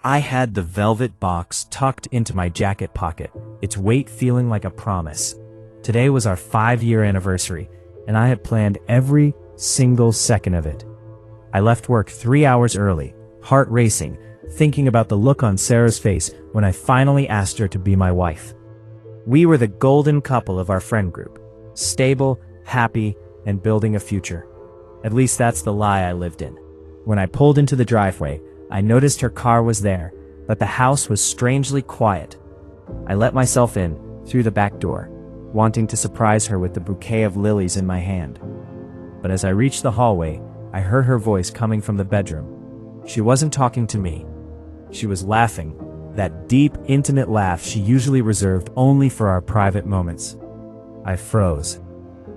I had the velvet box tucked into my jacket pocket, its weight feeling like a promise. Today was our 5-year anniversary, and I had planned every single second of it. I left work 3 hours early, heart racing, thinking about the look on Sarah's face when I finally asked her to be my wife. We were the golden couple of our friend group, stable, happy, and building a future. At least that's the lie I lived in. When I pulled into the driveway, I noticed her car was there, but the house was strangely quiet. I let myself in, through the back door, wanting to surprise her with the bouquet of lilies in my hand. But as I reached the hallway, I heard her voice coming from the bedroom. She wasn't talking to me. She was laughing, that deep, intimate laugh she usually reserved only for our private moments. I froze.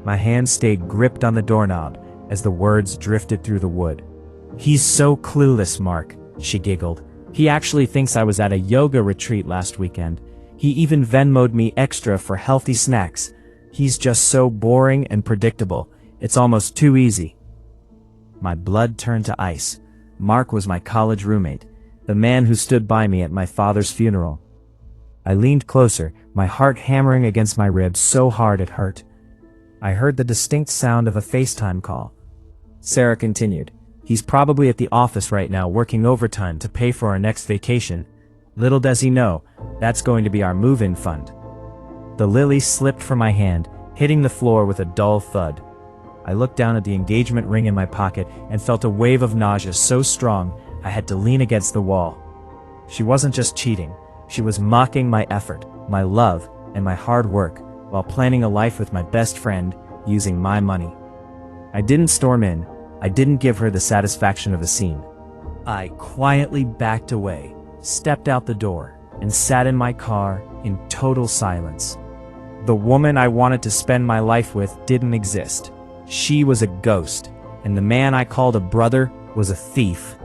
My hand stayed gripped on the doorknob as the words drifted through the wood. "He's so clueless, Mark," she giggled. "He actually thinks I was at a yoga retreat last weekend. He even Venmo'd me extra for healthy snacks. He's just so boring and predictable. It's almost too easy." My blood turned to ice. Mark was my college roommate, the man who stood by me at my father's funeral. I leaned closer, my heart hammering against my ribs so hard it hurt. I heard the distinct sound of a FaceTime call. Sarah continued, "He's probably at the office right now working overtime to pay for our next vacation. Little does he know, that's going to be our move-in fund." The lily slipped from my hand, hitting the floor with a dull thud. I looked down at the engagement ring in my pocket and felt a wave of nausea so strong I had to lean against the wall. She wasn't just cheating, she was mocking my effort, my love, and my hard work, while planning a life with my best friend, using my money. I didn't storm in. I didn't give her the satisfaction of a scene. I quietly backed away, stepped out the door, and sat in my car in total silence. The woman I wanted to spend my life with didn't exist. She was a ghost, and the man I called a brother was a thief.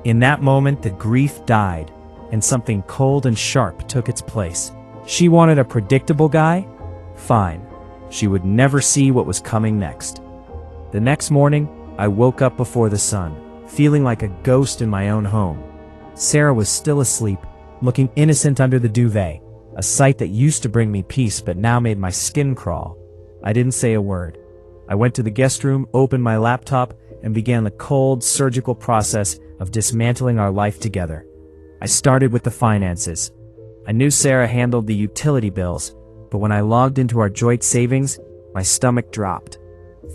In that moment, the grief died, and something cold and sharp took its place. She wanted a predictable guy? Fine. She would never see what was coming next. The next morning, I woke up before the sun, feeling like a ghost in my own home. Sarah was still asleep, looking innocent under the duvet, a sight that used to bring me peace but now made my skin crawl. I didn't say a word. I went to the guest room, opened my laptop, and began the cold, surgical process of dismantling our life together. I started with the finances. I knew Sarah handled the utility bills, but when I logged into our joint savings, my stomach dropped.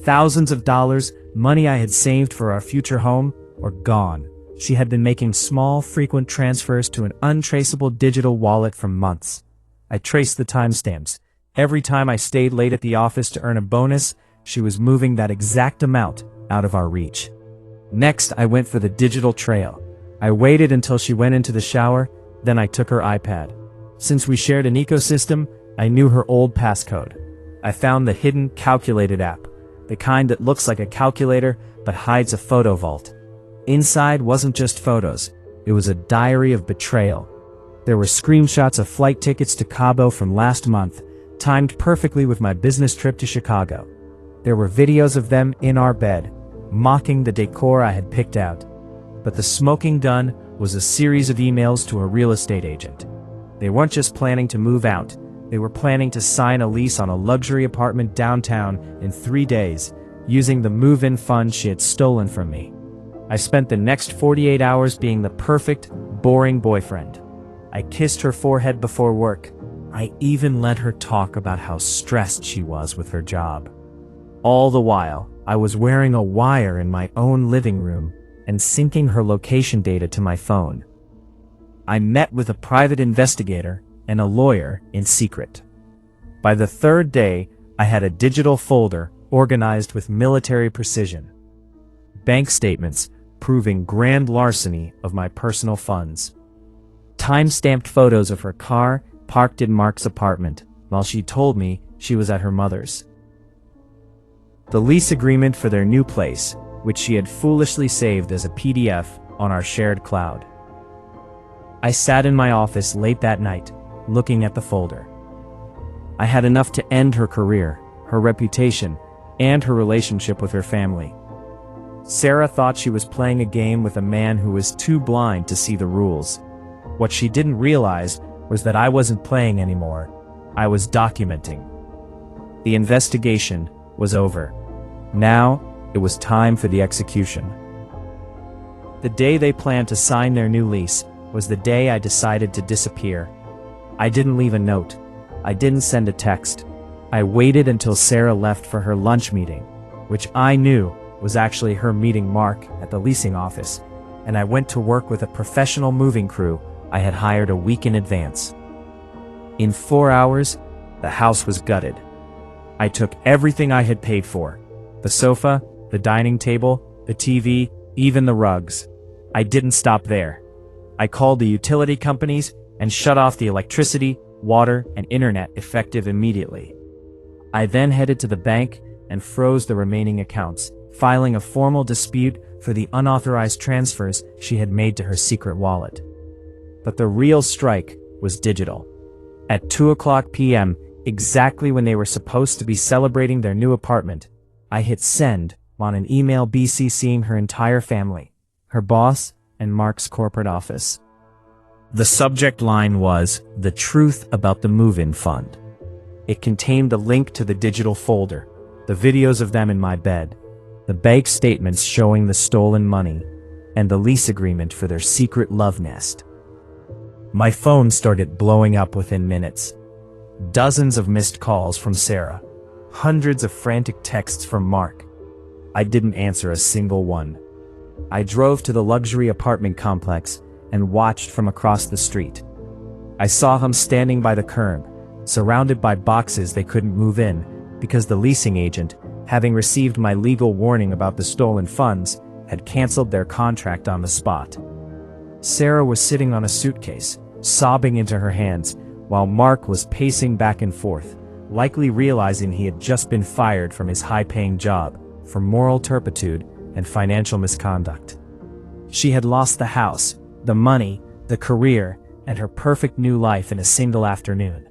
Thousands of dollars, money I had saved for our future home, were gone. She had been making small, frequent transfers to an untraceable digital wallet for months. I traced the timestamps. Every time I stayed late at the office to earn a bonus, she was moving that exact amount out of our reach. Next, I went for the digital trail. I waited until she went into the shower, then I took her iPad. Since we shared an ecosystem, I knew her old passcode. I found the hidden calculated app, the kind that looks like a calculator but hides a photo vault. Inside wasn't just photos, it was a diary of betrayal. There were screenshots of flight tickets to Cabo from last month, timed perfectly with my business trip to Chicago. There were videos of them in our bed, mocking the decor I had picked out. But the smoking gun was a series of emails to a real estate agent. They weren't just planning to move out, they were planning to sign a lease on a luxury apartment downtown in 3 days, using the move-in fund she had stolen from me. I spent the next 48 hours being the perfect, boring boyfriend. I kissed her forehead before work. I even let her talk about how stressed she was with her job. All the while, I was wearing a wire in my own living room and syncing her location data to my phone. I met with a private investigator and a lawyer in secret. By the 3rd day, I had a digital folder organized with military precision. Bank statements proving grand larceny of my personal funds. Time-stamped photos of her car parked in Mark's apartment while she told me she was at her mother's. The lease agreement for their new place, which she had foolishly saved as a PDF on our shared cloud. I sat in my office late that night, looking at the folder. I had enough to end her career, her reputation, and her relationship with her family. Sarah thought she was playing a game with a man who was too blind to see the rules. What she didn't realize was that I wasn't playing anymore. I was documenting. The investigation was over. Now, it was time for the execution. The day they planned to sign their new lease was the day I decided to disappear. I didn't leave a note. I didn't send a text. I waited until Sarah left for her lunch meeting, which I knew was actually her meeting Mark at the leasing office, and I went to work with a professional moving crew I had hired a week in advance. In 4 hours, the house was gutted. I took everything I had paid for: the sofa, the dining table, the TV, even the rugs. I didn't stop there. I called the utility companies and shut off the electricity, water, and internet effective immediately. I then headed to the bank and froze the remaining accounts, filing a formal dispute for the unauthorized transfers she had made to her secret wallet. But the real strike was digital. At 2:00 p.m., exactly when they were supposed to be celebrating their new apartment, I hit send on an email BCCing her entire family, her boss, and Mark's corporate office. The subject line was "The Truth About the Move-In Fund." It contained the link to the digital folder, the videos of them in my bed, the bank statements showing the stolen money, and the lease agreement for their secret love nest. My phone started blowing up within minutes. Dozens of missed calls from Sarah. Hundreds of frantic texts from Mark. I didn't answer a single one. I drove to the luxury apartment complex and watched from across the street. I saw them standing by the curb, surrounded by boxes they couldn't move in because the leasing agent, having received my legal warning about the stolen funds, had canceled their contract on the spot. Sarah was sitting on a suitcase, sobbing into her hands, while Mark was pacing back and forth, likely realizing he had just been fired from his high-paying job for moral turpitude and financial misconduct. She had lost the house, the money, the career, and her perfect new life in a single afternoon.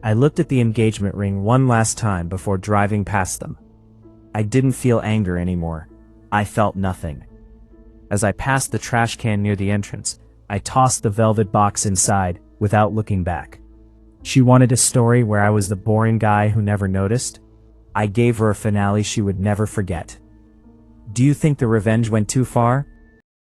I looked at the engagement ring one last time before driving past them. I didn't feel anger anymore. I felt nothing. As I passed the trash can near the entrance, I tossed the velvet box inside without looking back. She wanted a story where I was the boring guy who never noticed. I gave her a finale she would never forget. Do you think the revenge went too far?